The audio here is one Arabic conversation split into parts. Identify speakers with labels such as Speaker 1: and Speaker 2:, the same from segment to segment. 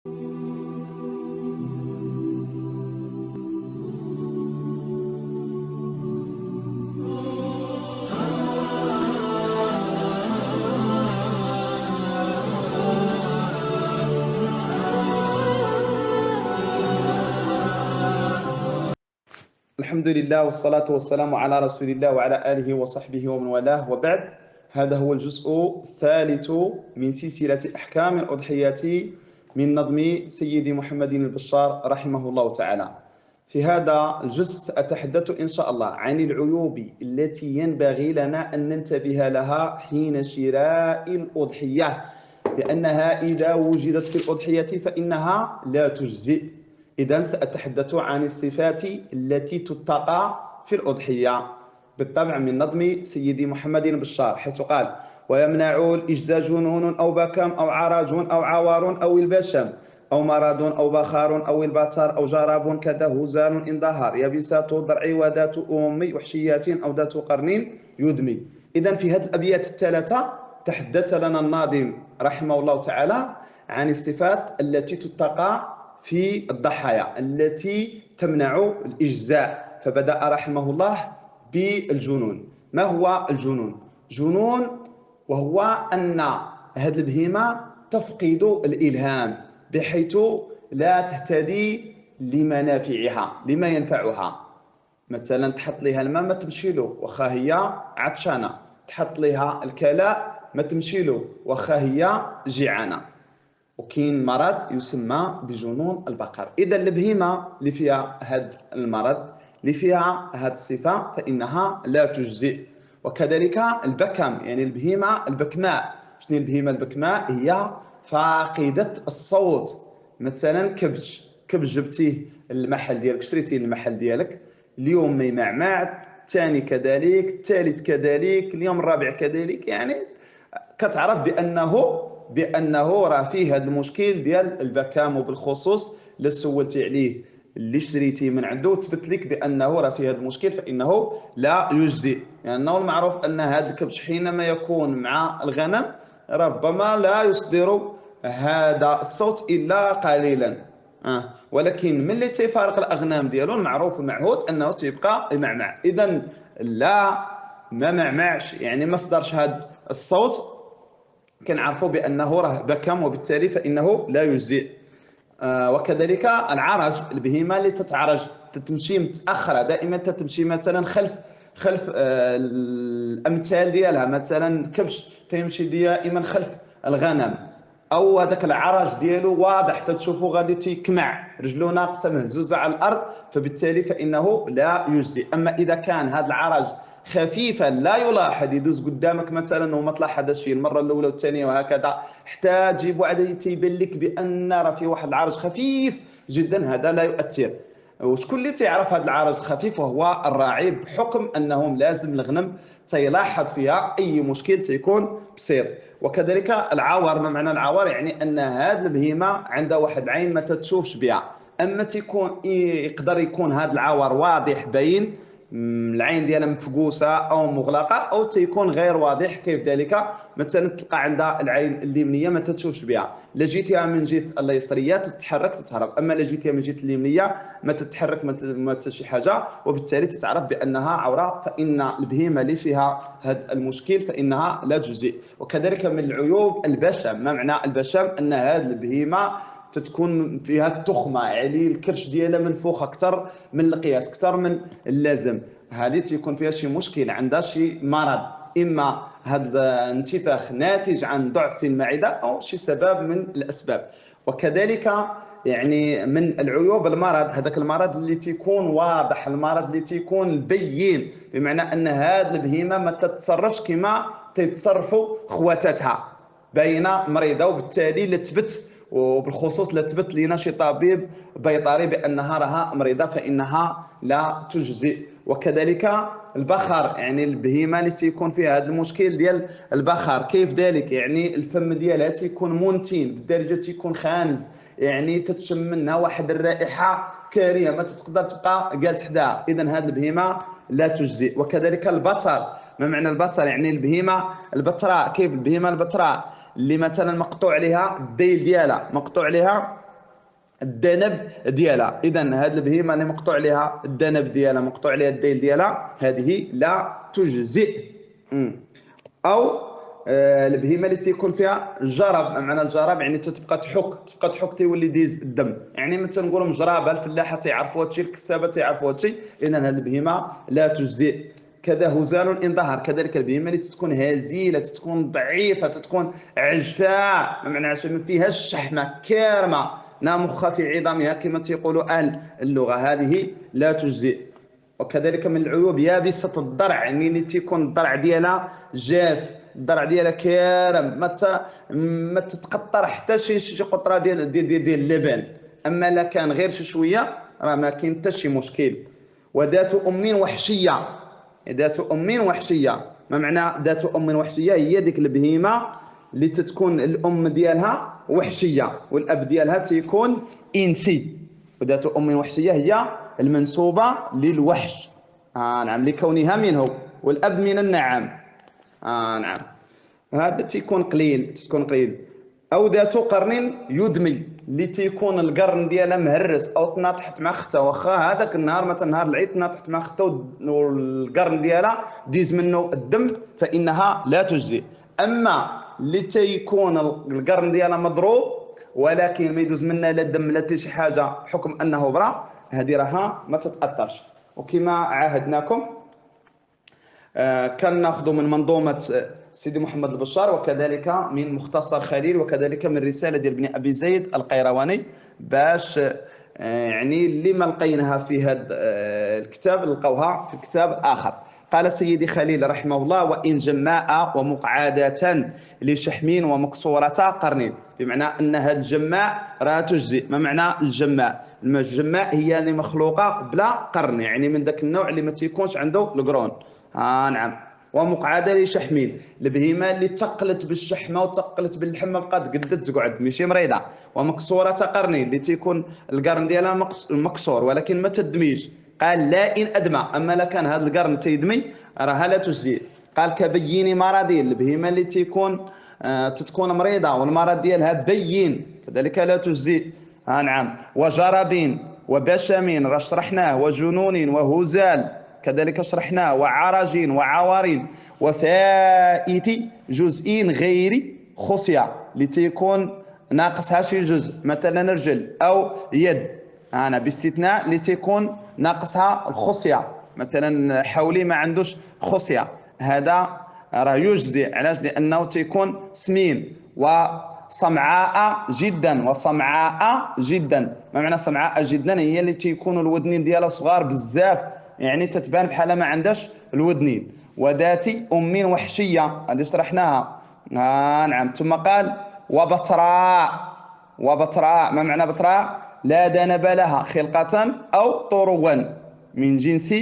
Speaker 1: الحمد لله والصلاة والسلام على رسول الله وعلى آله وصحبه ومن والاه، وبعد. هذا هو الجزء الثالث من سلسلة أحكام الأضحية من نظم سيدي محمد البشار رحمه الله تعالى. في هذا الجزء سأتحدث إن شاء الله عن العيوب التي ينبغي لنا أن ننتبه لها حين شراء الأضحية، لأنها إذا وجدت في الأضحية فإنها لا تجزئ. إذن سأتحدث عن الصفات التي تتقى في الأضحية بالطبع من نظم سيدي محمد البشار، حيث قال: ويمنع الإجزاء جنون أو بكم أو عرج أو عوار أو البشم أو مرض أو بخار أو البتر أو جراب كذا هزال إن ظهر يبسات ضرع وذات أم وحشيات أو ذات قرن يدمي. إذن في هذه الأبيات الثلاثة تحدث لنا الناظم رحمه الله تعالى عن الصفات التي تتقى في الضحايا التي تمنع الإجزاء، فبدأ رحمه الله بالجنون. ما هو الجنون؟ جنون وهو أن هذه البهيمة تفقد الإلهام بحيث لا تهتدي لمنافعها، لما ينفعها. مثلا تحط لها الماء ما تمشي له واخا هي عطشانة، تحط لها الكلاء ما تمشي له واخا هي جيعانة. وكاين مرض يسمى بجنون البقر. اذا البهيمه اللي فيها هذا المرض، اللي فيها هذه الصفه، فانها لا تجزئ. وكذلك البكم، يعني البهيمه البكماء. شنو البهيمه البكماء؟ هي فاقده الصوت. مثلا كبش جبتيه المحل ديالك، شريتيه المحل ديالك، اليوم ما يمعمع، الثاني كذلك، الثالث كذلك، اليوم الرابع كذلك، يعني كتعرف بانه راه فيه هذا المشكل ديال البكام. وبالخصوص الا سولتي عليه اللي شريتي من عنده تبت لك بانه راه فيه هذا المشكل، فانه لا يجزي. لانه يعني المعروف ان هذا الكبش حينما يكون مع الغنم ربما لا يصدر هذا الصوت الا قليلا، ولكن ملي تيفارق الاغنام ديالو المعروف المعهود انه تيبقى يمعمع. اذا لا، ما معمعش، يعني ما صدرش هذا الصوت، كنعرفوا بانه راه بكم، وبالتالي فانه لا يجزئ. وكذلك العرج، البهيمه اللي تتعرج، تتمشي متاخره، دائما تتمشي مثلا خلف الامثال ديالها. مثلا كبش تيمشي دائما خلف الغنم، او هذاك العرج ديالو واضح تتشوفوا غادي تيكمع، رجلو ناقصه مهزوزه على الارض، فبالتالي فانه لا يجزي. اما اذا كان هذا العرج خفيفا لا يلاحظ، يدوز قدامك مثلا وما تلاحظ شيء المره الاولى والثانيه وهكذا، حتى تجيب واحد تيبان لك بان راه في واحد العرج خفيف جدا، هذا لا يؤثر. وشكون اللي تعرف هذا العرج خفيف؟ وهو الراعي، بحكم انهم لازم الغنم تيلاحظ فيها اي مشكل تيكون بسيط. وكذلك العور. ما معنى العور؟ يعني ان هذه البهيمه عندها واحد العين ما تتشوفش بها، اما تيكون يقدر يكون هذا العور واضح باين، العين ديالها مفقوسه او مغلقه، او تيكون غير واضح. كيف ذلك؟ مثلا تلقى عندها العين اليمنيه ما تتشوفش بها، لا جيتيها من جهه اليسريه تتحرك تتهرب، اما لا جيتيها من جهه اليمنيه ما تتحرك، ما شي حاجه، وبالتالي تتعرف بانها عوره. فان البهيمه اللي فيها هذا المشكل فانها لا تجزئ. وكذلك من العيوب البشم. ما معنى البشم؟ ان هذه البهيمه تتكون فيها التخمه، يعني الكرش ديالها منفوخ اكثر من القياس، اكثر من اللازم. هذه تيكون فيها شي مشكل، عندها شي مرض، اما هذا انتفاخ ناتج عن ضعف في المعده او شي سبب من الاسباب. وكذلك يعني من العيوب المرض، هذاك المرض اللي تيكون واضح، المرض اللي تيكون بين، بمعنى ان هذه البهيمه ما تتصرفش كما تتصرفوا خواتاتها، باينه مريضه، وبالتالي لتبت، وبالخصوص لتبت لنا شي طبيب بيطري بانها راها مريضه فانها لا تجزئ. وكذلك البخر، يعني البهيمه اللي تيكون فيها هذا المشكل ديال البخر. كيف ذلك؟ يعني الفم ديالها تيكون منتن بالدرجه، تيكون خانز، يعني تتشم منها واحد الرائحه كارهه، ما تقدر تبقى جالس حداها. اذا هذه البهيمه لا تجزئ. وكذلك البطر. ما معنى البطر؟ يعني البهيمه البتراء. كيف البهيمه البتراء؟ اللي مثلا مقطوع عليها الذيل ديالها، مقطوع عليها الذنب ديالها. اذا هذه البهيمه اللي مقطوع عليها الذنب ديالها، مقطوع عليها الذيل ديالها، هذه لا تجزئ. او البهيمه اللي تيكون فيها الجرب. معنى الجرب يعني تتبقى تحك تيولي ديز الدم. يعني مثلا نقولوا مجربه، الفلاحه تيعرفوا هادشي، الكسابه تيعرفوا هادشي، اذا هذه البهيمه لا تجزئ. كذا هزال الانظهار، كذلك البهيمه اللي تكون هزيله، تكون ضعيفه، تكون عجفاء، معنى عجفاء ما فيهاش شحمه، كارمه، لا مخ في عظامها كما تيقولوا اهل اللغه، هذه لا تجزئ. وكذلك من العيوب يابسه الضرع، يعني اللي تيكون الضرع ديالها جاف، الضرع ديالها كارم، ما تتقطر حتى شي قطره ديال اللبن. اما لا كان غير شي شويه راه ما كاين حتى شي مشكل. وذات ام وحشيه، ذات ام وحشيه. ما معنى ذات ام وحشيه؟ هي ديك البهيمه اللي تتكون الام ديالها وحشيه والاب ديالها تيكون انسي. وذات ام وحشيه هي المنسوبه للوحش، نعم، لكونها منه، والاب من النعم، نعم، هذا تيكون قليل. او ذات قرن يدمي، اللي تيكون القرن ديالها مهرس او تناطحت مع اختها، واخا هذاك النهار مثلا نهار العيد تناطحت مع اختها والقرن ديالها ديز منه الدم، فانها لا تجزي. اما اللي تيكون القرن ديالها مضروب ولكن ما يدوز منها لا دم لا حتى شي حاجه، حكم انه برا، هذه راها ما تتاثرش. وكما عاهدناكم كان ناخذ من منظومه سيدي محمد البشار، وكذلك من مختصر خليل، وكذلك من رساله ديال ابن ابي زيد القيرواني، باش يعني اللي ما لقيناها في هذا الكتاب لقوها في كتاب اخر. قال سيدي خليل رحمه الله: وان جماء ومقعدة لشحم ومكسورة قرن، بمعنى ان هذا الجماء راه تجزي. ما معنى الجماء؟ الجماء هي اللي مخلوقه بلا قرن، يعني من ذاك النوع اللي ما تيكونش عنده القرون. نعم. ومقعده لشحمين، البهيمه اللي تقلت بالشحمه وتقلت باللحم ما بقات قدت تقعد ماشي مريضه. ومكسوره قرني، اللي تيكون القرن ديالها مكسور ولكن ما تدميش. قال: لا ان ادمى، اما لا كان هذا القرن تيدمي راها لا تجزي. قال: كبين مرضي، البهيمه اللي تتكون مريضه والمرض ديالها بين، كذلك لا تجزي. نعم. وجربين وبشم راه شرحناه، وجنون وهزال كذلك شرحناه، وعرج وعوار، وفائت جزء غير خصية، لتيكون ناقصها شي جزء، مثلا رجل او يد، انا باستثناء لتيكون ناقصها الخصية، مثلا حولي ما عندوش خصية، هذا راه يجزي. علاش؟ لانه تيكون سمين. وصمعاء جدا، وصمعاء جدا، ما معنى صمعاء جدا؟ هي اللي تيكون الودنين ديالها صغار بزاف، يعني تتبان بحال ما عندهاش الودنين. وذات ام وحشيه، هذه شرحناها. نعم. ثم قال: وبتراء، وبتراء، ما معنى بتراء؟ لا ذنب لها خلقه او طروا من جنس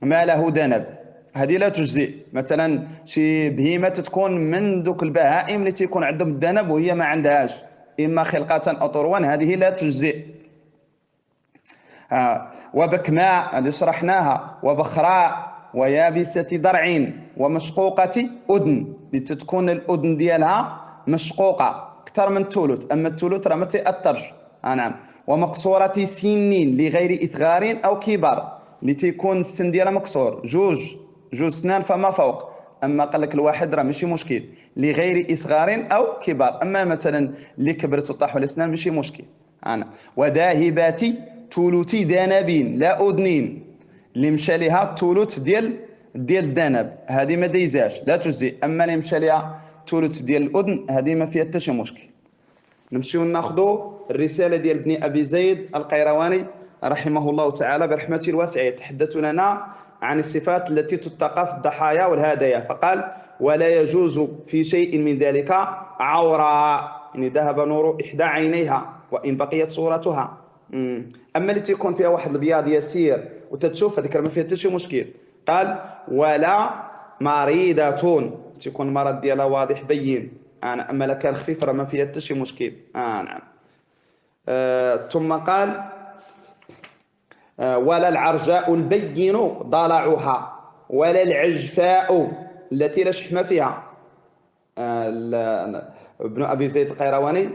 Speaker 1: ما له ذنب، هذه لا تجزئ. مثلا شي بهيمه تكون من دوك البهائم اللي تيكون عندهم الذنب وهي ما عندهاش، اما خلقه او طروا، هذه لا تجزئ. وبكماء، هذه شرحناها. وبخراء، ويابسة ضرع، ومشقوقة أذن، لتتكون الأذن ديالها مشقوقة أكثر من الثلث، أما الثلث راه ما تيأثرش. نعم. ومكسورة سن لغير إثغار أو كبر، لتيكون السن ديالها مكسور، جوج سنان فما فوق، اما قال لك الواحد راه ماشي مشكل، لغير اصغار او كبار، اما مثلا اللي كبرت وطاحوا الاسنان ماشي مشكل. وذاهبات ثلث ذنب لا اذنين، اللي مشى لها الثلث ديال الذنب هذه ما دايزاش لا تجزي، اما اللي مشى لها الثلث ديال الاذن هذه ما فيها حتى شي مشكل. نمشيو ناخذوا الرساله ديال ابن ابي زيد القيرواني رحمه الله تعالى برحمته الواسعه، يتحدث لنا عن الصفات التي تتقى في الضحايا والهدايا. فقال: ولا يجوز في شيء من ذلك عورا، يعني ذهب نور احدى عينيها وان بقيت صورتها. اما اللي تيكون فيها واحد البياض يسير وتتشوف هذيك ما فيها حتى شي مشكل. قال: ولا مريضة، تيكون المرض ديالها واضح بين، اما لا كان خفيف راه ما فيها حتى شي مشكل. نعم. ثم قال: ولا العرجاء البين ضلعها، ولا العجفاء التي لا شحم فيها. ابن ابي زيد القيرواني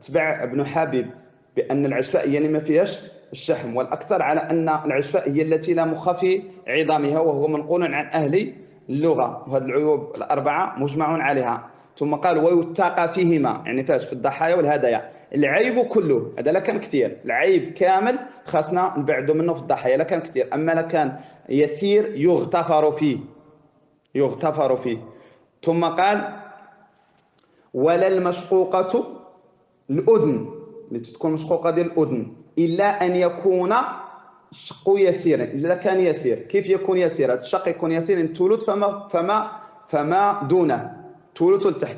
Speaker 1: تبع ابن حبيب بأن العشفاء هي اللي ما فيهاش الشحم، والأكثر على أن العشفاء هي التي لا مخ في عظامها، وهو منقول عن أهل اللغة. وهذه العيوب الأربعة مجمع عليها. ثم قال ويتقى فيهما، يعني فاش في الضحايا والهدايا العيب كله. هذا لا كان كثير، العيب كامل خاصنا نبعدوا منه في الضحايا، لا كان كثير. أما لا كان يسير يغتفر فيه، يغتفر فيه. ثم قال ولا المشقوقة الأذن، التي تكون مشقوقة ديال الأذن، إلا أن يكون الشق يسيرا. إذا كان يسير، كيف يكون يسير؟ هذا الشق يكون يسير إن تولد فما دونه، تولد لتحت.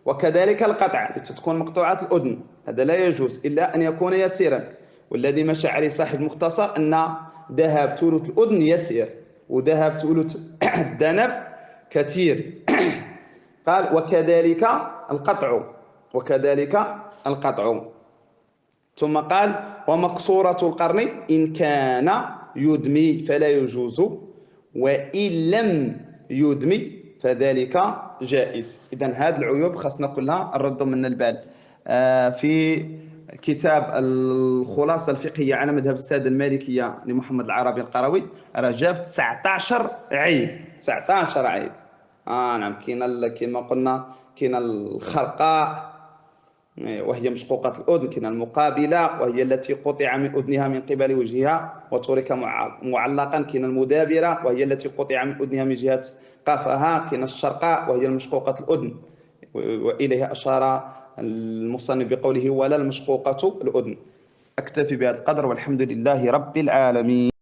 Speaker 1: وكذلك القطع التي تكون مقطوعة الأذن، هذا لا يجوز إلا أن يكون يسيرا. والذي مشى عليه صاحب مختصر أن ذهب تولد الأذن يسير، وذهب تولد الذنب كثير. قال وكذلك القطع، وكذلك القطع. ثم قال ومقصورة القرن إن كان يدمي فلا يجوز، وإن لم يدمي فذلك جائز. إذن هذه العيوب خاصنا كلها نردوا من البال. في كتاب الخلاصة الفقهية على مذهب السادة المالكية لمحمد العربي القروي راه جاب 19 عيب، 19 عيب. نعم، كما قلنا كاين الخرقاء وهي مشقوقة الأذن، كاين المقابلة وهي التي قطع من أذنها من قبل وجهها وترك معلقا، كاين المدابرة وهي التي قطع من أذنها من جهة قفاها، كاين الشرقاء وهي المشقوقة الأذن، وإليها أشار المصنف بقوله ولا المشقوقة الأذن. أكتفي بهذا القدر والحمد لله رب العالمين.